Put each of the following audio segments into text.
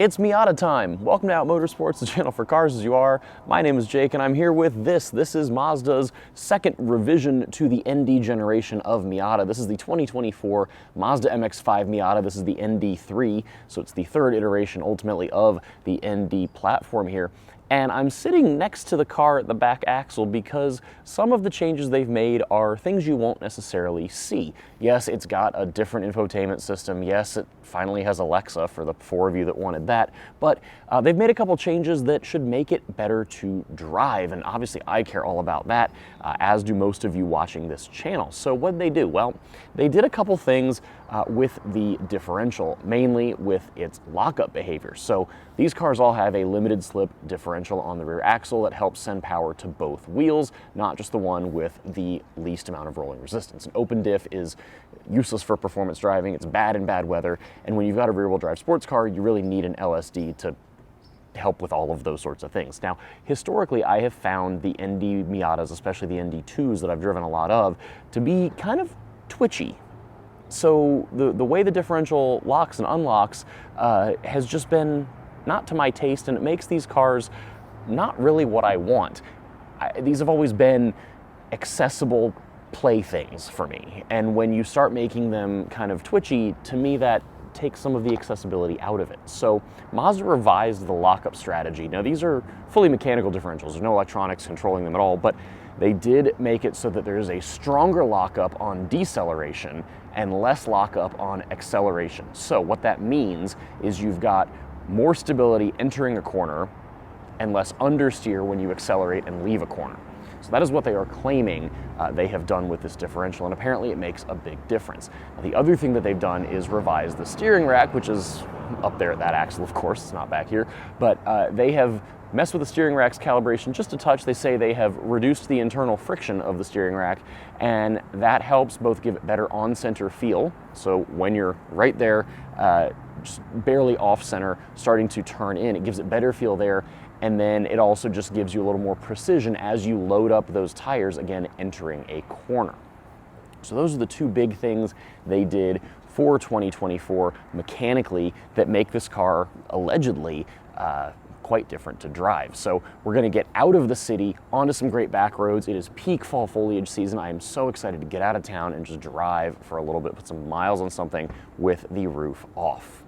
It's Miata time! Welcome to Out Motorsports, the channel for cars as you are. My name is Jake and I'm here with this. This is Mazda's second revision to the ND generation of Miata. This is the 2024 Mazda MX-5 Miata. This is the ND3, so it's the third iteration ultimately of the ND platform here. And I'm sitting next to the car at the back axle because some of the changes they've made are things you won't necessarily see. Yes, it's got a different infotainment system. Yes, it finally has Alexa for the four of you that wanted that. But they've made a couple changes that should make it better to drive. And obviously I care all about that, as do most of you watching this channel. So what did they do? Well, they did a couple things with the differential, mainly with its lockup behavior. So these cars all have a limited slip differential on the rear axle that helps send power to both wheels, not just the one with the least amount of rolling resistance. An open diff is useless for performance driving. It's bad in bad weather. And when you've got a rear-wheel drive sports car, you really need an LSD to help with all of those sorts of things. Now, historically, I have found the ND Miatas, especially the ND2s that I've driven a lot of, to be kind of twitchy. So the way the differential locks and unlocks has just been not to my taste, and it makes these cars not really what I want. These have always been accessible playthings for me, and when you start making them kind of twitchy, to me that takes some of the accessibility out of it. So Mazda revised the lockup strategy. Now these are fully mechanical differentials, there's no electronics controlling them at all, but they did make it so that there is a stronger lockup on deceleration and less lockup on acceleration. So what that means is you've got more stability entering a corner and less understeer when you accelerate and leave a corner. So that is what they are claiming they have done with this differential, and apparently it makes a big difference. Now, the other thing that they've done is revise the steering rack, which is up there at that axle, of course, it's not back here, but they have messed with the steering rack's calibration just a touch. They say they have reduced the internal friction of the steering rack, and that helps both give it better on-center feel. So when you're right there, just barely off-center, starting to turn in, it gives it better feel there. And then it also just gives you a little more precision as you load up those tires, again, entering a corner. So those are the two big things they did for 2024 mechanically that make this car allegedly quite different to drive. So we're gonna get out of the city onto some great back roads. It is peak fall foliage season. I am so excited to get out of town and just drive for a little bit, put some miles on something with the roof off.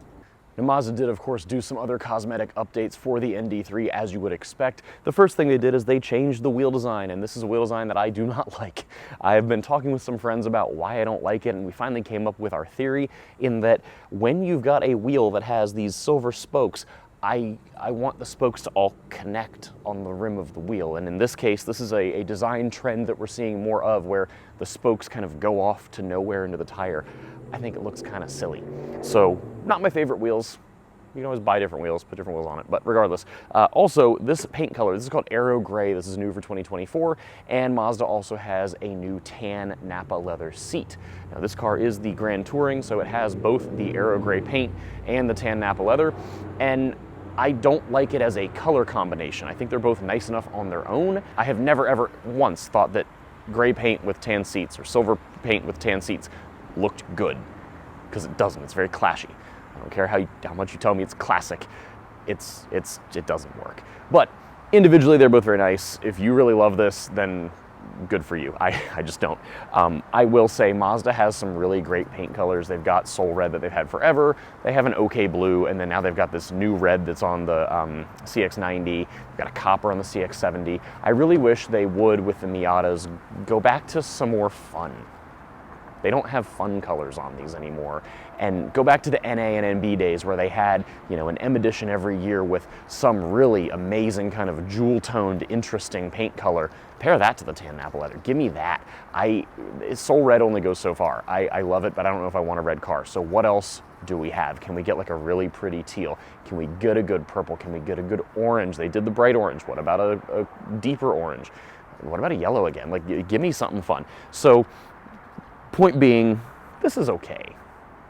Now, Mazda did, of course, do some other cosmetic updates for the ND3, as you would expect. The first thing they did is they changed the wheel design, and this is a wheel design that I do not like. I have been talking with some friends about why I don't like it, and we finally came up with our theory in that when you've got a wheel that has these silver spokes, I want the spokes to all connect on the rim of the wheel. And in this case, this is a design trend that we're seeing more of, where the spokes kind of go off to nowhere into the tire. I think it looks kind of silly. So, not my favorite wheels. You can always buy different wheels, put different wheels on it, but regardless. Also, this paint color, this is called Aero Gray. This is new for 2024, and Mazda also has a new tan Napa leather seat. Now, this car is the Grand Touring, so it has both the Aero Gray paint and the tan Napa leather, and I don't like it as a color combination. I think they're both nice enough on their own. I have never ever once thought that gray paint with tan seats or silver paint with tan seats looked good, because it doesn't. It's very clashy. I don't care how much you tell me it's classic. It doesn't work. But individually, they're both very nice. If you really love this, then good for you. I just don't. I will say Mazda has some really great paint colors. They've got Soul Red that they've had forever. They have an OK Blue, and then now they've got this new red that's on the CX-90. They've got a copper on the CX-70. I really wish they would, with the Miatas, go back to some more fun. They don't have fun colors on these anymore. And go back to the NA and NB days where they had, you know, an M edition every year with some really amazing kind of jewel-toned, interesting paint color. Pair that to the tan Napa leather. Give me that. Soul Red only goes so far. I love it, but I don't know if I want a red car. So what else do we have? Can we get like a really pretty teal? Can we get a good purple? Can we get a good orange? They did the bright orange. What about a deeper orange? What about a yellow again? Like, give me something fun. So, point being, this is okay,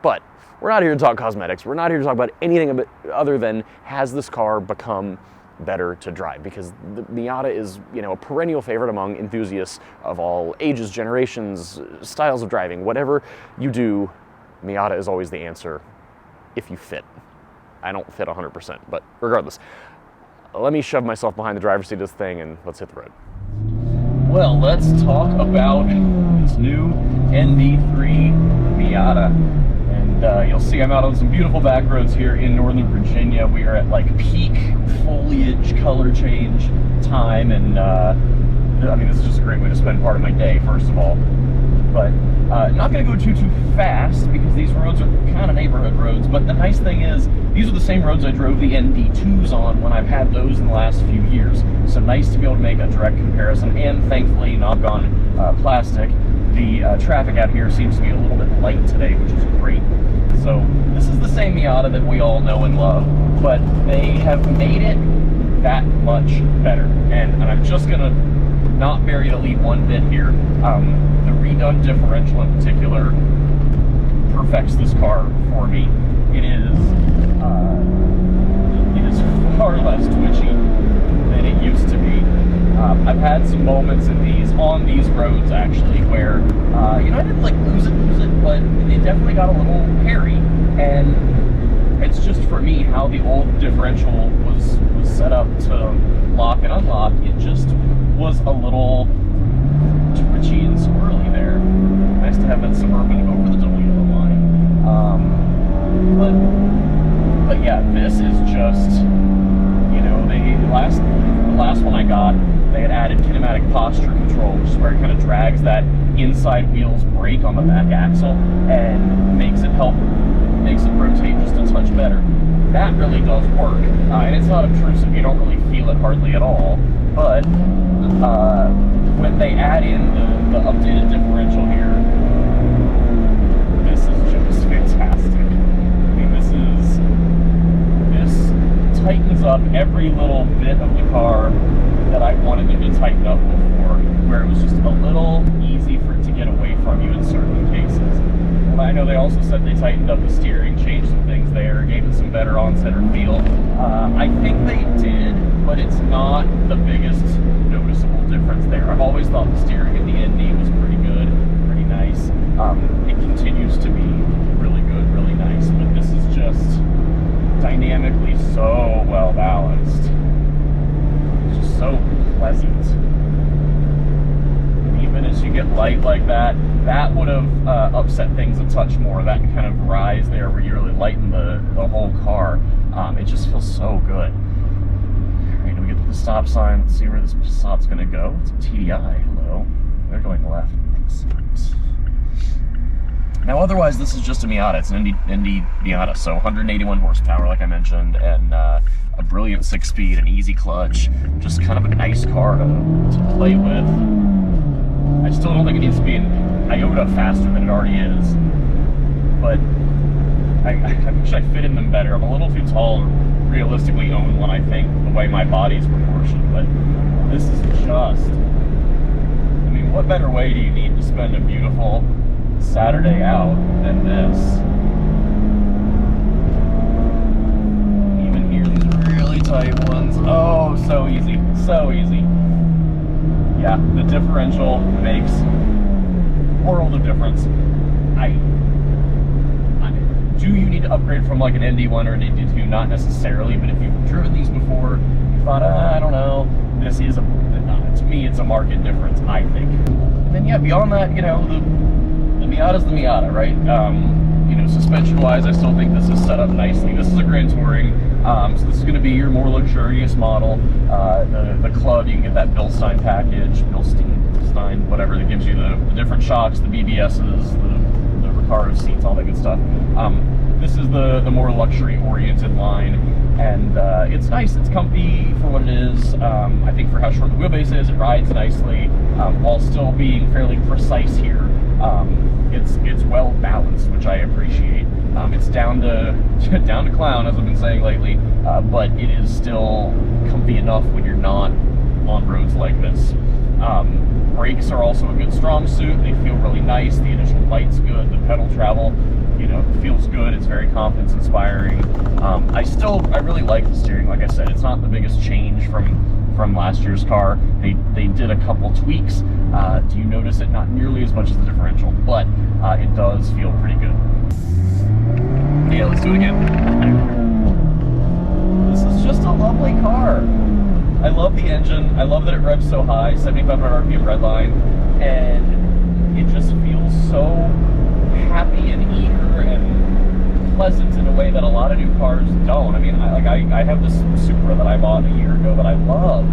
but we're not here to talk cosmetics. We're not here to talk about anything other than, has this car become better to drive? Because the Miata is, you know, a perennial favorite among enthusiasts of all ages, generations, styles of driving. Whatever you do, Miata is always the answer if you fit. I don't fit 100%, but regardless, let me shove myself behind the driver's seat of this thing and let's hit the road. Well, let's talk about this new ND3 Miata. And you'll see I'm out on some beautiful back roads here in Northern Virginia. We are at like peak foliage color change time, and I mean, this is just a great way to spend part of my day, first of all. But not going to go too fast because these roads are kind of neighborhood roads. But the nice thing is, these are the same roads I drove the ND2s on when I've had those in the last few years. So nice to be able to make a direct comparison. And thankfully, knock on plastic, the traffic out here seems to be a little bit light today, which is great. So this is the same Miata that we all know and love, but they have made it that much better. And I'm just going to not bury the lead one bit here. The redone differential in particular perfects this car for me. It is far less twitchy than it used to be. I've had some moments on these roads actually where you know, I didn't like lose it, but it definitely got a little hairy. And it's just, for me, how the old differential was set up to lock and unlock. It just was a little twitchy and squirrely there. Nice to have that Suburban over the double yellow line. But yeah, this is just, you know, the last one I got, they had added kinematic posture control, which is where it kind of drags that inside wheel's brake on the back axle and makes it rotate just a touch better. That really does work, and it's not obtrusive. You don't really feel it hardly at all. But when they add in the updated differential here, this is just fantastic. I mean, this tightens up every little bit of the car that I wanted it to tighten up before, where it was just a little easy for it to get away from you in certain cases. Well, I know they also said they tightened up the steering, changed some things there, gave it some better on-center feel. I think they did, but it's not the biggest noticeable difference there. I've always thought the steering in the ND was pretty good, pretty nice. It continues to be really good, really nice, but this is just dynamically so well balanced. It's just so pleasant. Even as you get light like that, that would have upset things a touch more. That kind of rise there where you really lighten the whole car. It just feels so good. All right, we get to the stop sign. Let's see where this stop's going to go. It's a TDI. Hello. They're going left. Excellent. Now, otherwise, this is just a Miata. It's an ND Miata, so 181 horsepower, like I mentioned, and a brilliant 6-speed, an easy clutch. Just kind of a nice car to play with. I still don't think it needs to be an iota faster than it already is, but I wish I fit in them better. I'm a little too tall to realistically own one, I think, the way my body's proportioned, but this is just, I mean, what better way do you need to spend a beautiful Saturday out than this? Even here, these really tight ones. Oh, so easy, so easy. Yeah, the differential makes a world of difference. Do you need to upgrade from like an ND1 or an ND2? Not necessarily, but if you've driven these before, you thought, I don't know, this is to me, it's a market difference, I think. And then yeah, beyond that, you know, the Miata's the Miata, right? You know, suspension-wise, I still think this is set up nicely. This is a Grand Touring, so this is going to be your more luxurious model. The club, you can get that Bilstein package, Bilstein, whatever, that gives you the different shocks, the BBSs, the Recaro seats, all that good stuff. This is the more luxury-oriented line, and it's nice, it's comfy for what it is. I think for how short the wheelbase is, it rides nicely, while still being fairly precise here. It's well balanced, which I appreciate. It's down to clown, as I've been saying lately, but it is still comfy enough when you're not on roads like this. Brakes are also a good strong suit. They feel really nice. The initial light's good. The pedal travel, you know, feels good. It's very confidence inspiring. I really like the steering. Like I said, it's not the biggest change from last year's car. They did a couple tweaks. Do you notice it? Not nearly as much as the differential, but it does feel pretty good. Yeah, let's do it again. engine. I love that it revs so high, 7,500 RPM redline, and it just feels so happy and eager and pleasant in a way that a lot of new cars don't. I mean, I have this Supra that I bought a year ago that I love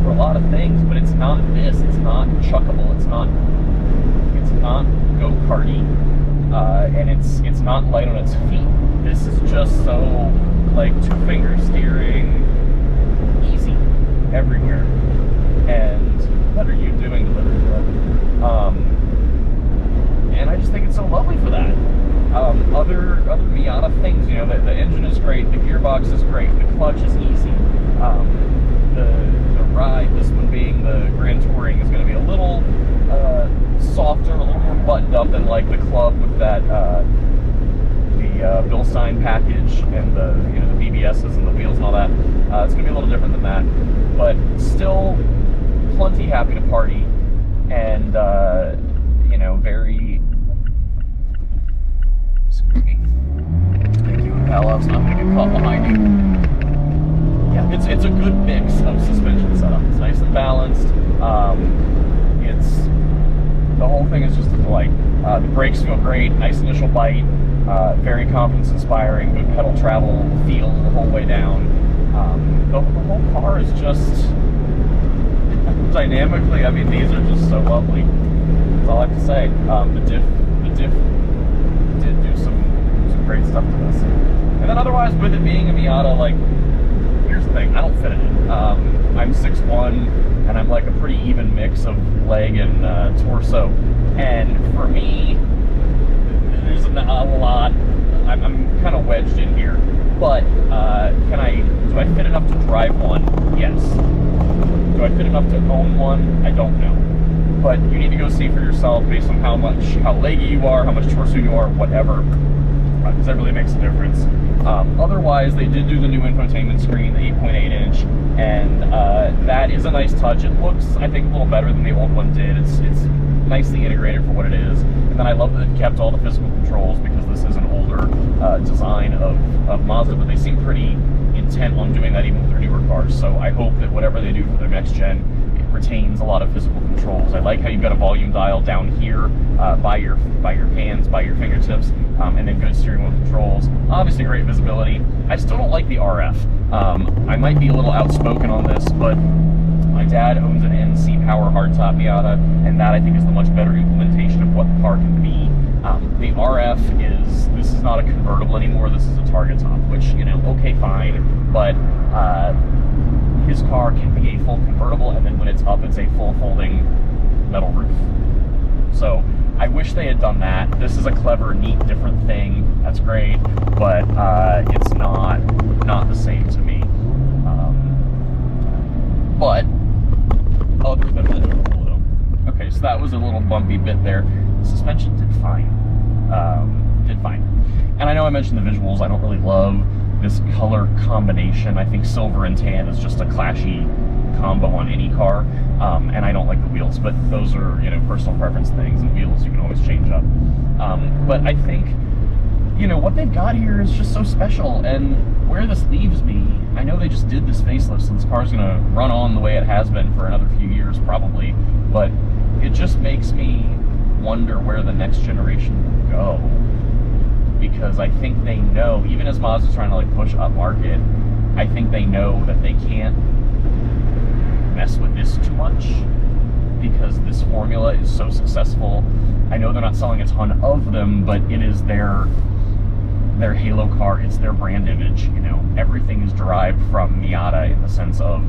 for a lot of things, but it's not this. It's not chuckable. It's not go-karty, and it's not light on its feet. This is just so like two-finger steering, easy everywhere. And what are you doing delivery? And I just think it's so lovely for that. Other Miata things, you know, the engine is great, the gearbox is great, the clutch is easy. The ride, this one being the Grand Touring, is going to be a little softer, a little more buttoned up than like the Club with that the Bilstein package and the BBSs and the wheels and all that. It's going to be a little different than that, but still plenty happy to party, and you know, very. Excuse me. Thank you, pal. It's not going to get caught behind you. Yeah, it's a good mix of suspension setup. It's nice and balanced. The whole thing is just a delight. The brakes feel great. Nice initial bite. Very confidence-inspiring. Good pedal travel feel the whole way down. The whole car is just dynamically. I mean, these are just so lovely. That's all I have to say. The diff did do some great stuff to this. And then otherwise, with it being a Miata, like, here's the thing, I don't fit in it. I'm 6'1", and I'm like a pretty even mix of leg and torso. And for me, there's a lot. I'm kind of wedged in here. But do I fit enough to drive one? Yes. Do I fit enough to own one? I don't know. But you need to go see for yourself based on how leggy you are, how much torso you are, whatever. Because that really makes a difference. Otherwise, they did do the new infotainment screen, the 8.8-inch, and that is a nice touch. It looks, I think, a little better than the old one did. It's nicely integrated for what it is. And then I love that it kept all the physical controls, because this is an older design of Mazda, but they seem pretty intent on doing that even with their newer cars. So I hope that whatever they do for their next gen, it retains a lot of physical controls. I like how you've got a volume dial down here by your hands, by your fingertips, and then good steering wheel controls. Obviously great visibility. I still don't like the RF. I might be a little outspoken on this, but my dad owns an NC Power hardtop Miata, and that I think is the much better implementation of what the car can be. The RF this is not a convertible anymore, this is a target top, which, you know, okay, fine, but his car can be a full convertible, and then when it's up, it's a full folding metal roof. So I wish they had done that. This is a clever, neat, different thing. That's great, but it's not the same to me. But other than that, okay, so that was a little bumpy bit there. The suspension did fine. And I know I mentioned the visuals. I don't really love this color combination. I think silver and tan is just a clashy combo on any car, and I don't like the wheels, but those are, you know, personal preference things, and wheels you can always change up. But I think, you know, what they've got here is just so special, and where this leaves me, I know they just did this facelift, so this car's gonna run on the way it has been for another few years probably, but it just makes me wonder where the next generation will go, because I think they know, even as Mazda's trying to like push up market, I think they know that they can't mess with this too much, because this formula is so successful. I know they're not selling a ton of them, but it is their halo car, it's their brand image, you know. Everything is derived from Miata in the sense of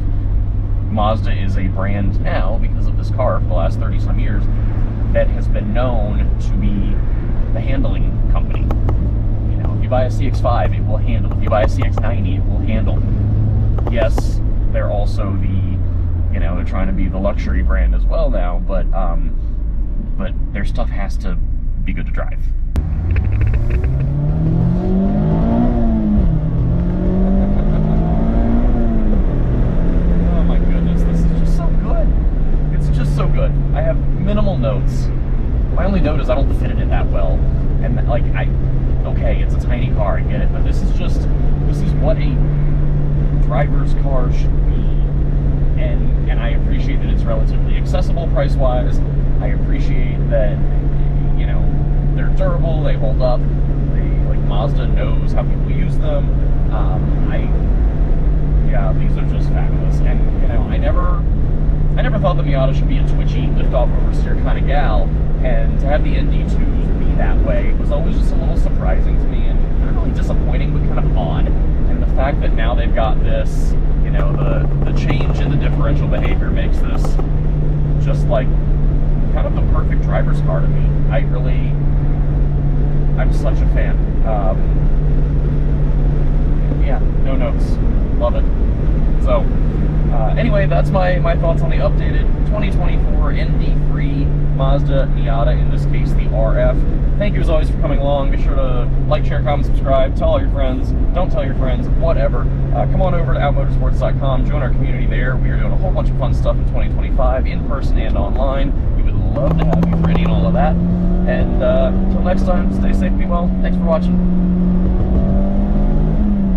Mazda is a brand now, because of this car for the last 30 some years, that has been known to be the handling company. You know, if you buy a CX-5, it will handle. If you buy a CX-90, it will handle. Yes, they're also you know, they're trying to be the luxury brand as well now, but their stuff has to be good to drive. Oh my goodness, this is just so good. It's just so good. I have minimal notes. My only note is I don't fit in it that well, and like okay, it's a tiny car, I get it, but this is what a driver's car should be. and I appreciate that it's relatively accessible price-wise. I appreciate that, you know, they're durable, they hold up, like Mazda knows how people use them. Yeah, these are just fabulous. And, you know, I never thought the Miata should be a twitchy, lift-off oversteer kind of gal, and to have the ND2s be that way was always just a little surprising to me, and not really disappointing, but kind of odd. And the fact that now they've got this, you know, the change in the differential behavior makes this just like kind of the perfect driver's car to me. I'm such a fan. Yeah, no notes. Love it. So, anyway, that's my thoughts on the updated 2024 ND3 Mazda Miata, in this case the RF. Thank you as always for coming along. Be sure to like, share, comment, subscribe, tell all your friends, don't tell your friends, whatever. Come on over to outmotorsports.com, join our community there. We are doing a whole bunch of fun stuff in 2025, in person and online. We would love to have you for any and all of that. And until next time, stay safe, be well. Thanks for watching.